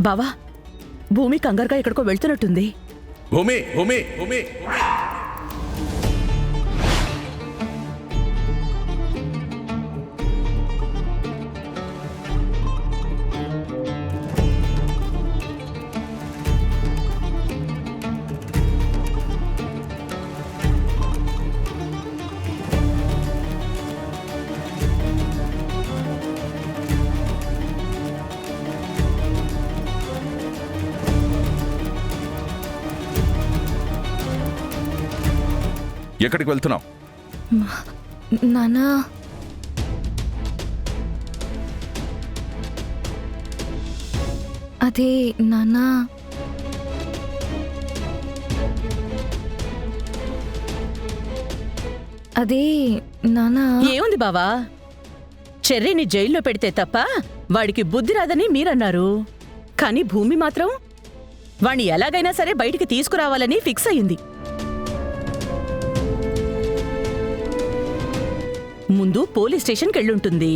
బావా, భూమి కంగారుగా ఎక్కడికో వెళ్తున్నట్టుంది. భూమి భూమి భూమి ఎక్కడికి వెళ్తున్నావు? నానా, అదే నానా, అదే నానా. ఏముంది బావా, చెర్రీని జైల్లో పెడితే తప్ప వాడికి బుద్ధి రాదని మీరన్నారు. కాని భూమి మాత్రం వాణ్ణి ఎలాగైనా సరే బయటికి తీసుకురావాలని ఫిక్స్ అయింది. ముందు పోలీస్ స్టేషన్కి వెళ్ళుంటుంది.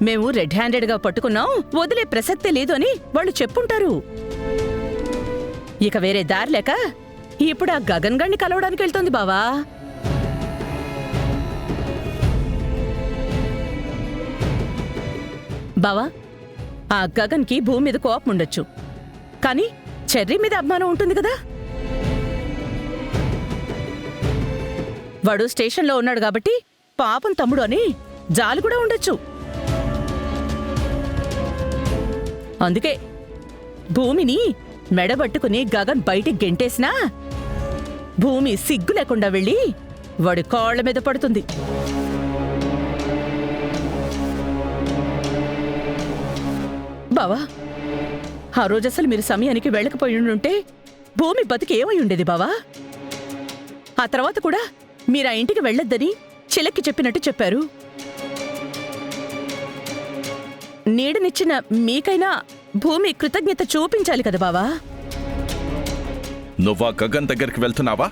మేము రెడ్ హ్యాండెడ్గా పట్టుకున్నాం, వదిలే ప్రసక్తే లేదు అని వాళ్ళు చెప్పుంటారు. ఇక వేరే దారి లేక ఇప్పుడు ఆ గగన్ గాడిని కలవడానికి వెళ్తోంది బావా. బావా, ఆ గగన్కి భూమి మీద కోపం ఉండొచ్చు, కానీ చెర్రీ మీద అభిమానం ఉంటుంది కదా. వాడు స్టేషన్లో ఉన్నాడు కాబట్టి పాపం తమ్ముడు అని జాలి కూడా ఉండొచ్చు. అందుకే భూమిని మెడబట్టుకుని గగన్ బయటికి గెంటేసినా భూమి సిగ్గు లేకుండా వెళ్ళి వాడి కాళ్ల మీద పడుతుంది. బావా, ఆ రోజసలు మీరు సమయానికి వెళ్ళకపోయిండుంటే భూమి బతికి ఏమై ఉండేది బావా. ఆ తర్వాత కూడా మీరు ఆ ఇంటికి వెళ్ళొద్దని చిలక్కి చెప్పినట్టు చెప్పారు. నీడనిచ్చిన మీకైనా భూమి కృతజ్ఞత చూపించాలి కదా బావా. నువ్వా గగన్ దగ్గరికి వెళ్తున్నావా?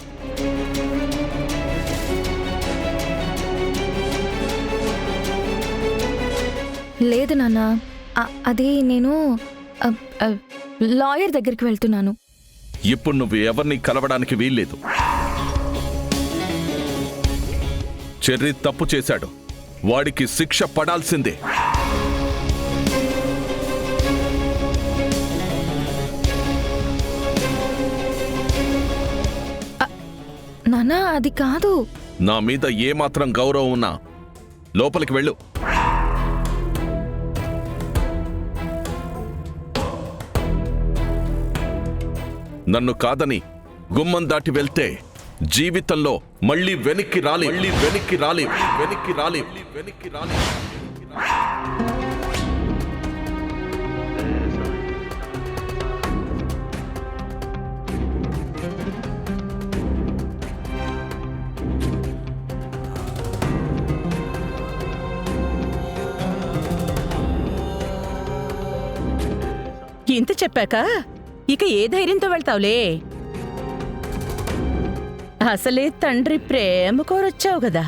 లేదు నాన్నా, అదే నేను లాయర్ దగ్గరికి వెళ్తున్నాను. ఇప్పుడు నువ్వు ఎవరిని కలవడానికి వీల్లేదు. చెర్రీ తప్పు చేశాడు, వాడికి శిక్ష పడాల్సిందే. నానా, అది కాదు. నా మీద ఏమాత్రం గౌరవం ఉన్నా లోపలికి వెళ్ళు. నన్ను కాదని గుమ్మం దాటి వెళ్తే జీవితంలో మళ్ళీ వెనక్కి రాలే. ఇంత చెప్పాక ఇక ఏ ధైర్యంతో వెళ్తావులే. అసలే తండ్రి ప్రేమ కోరొచ్చావు కదా.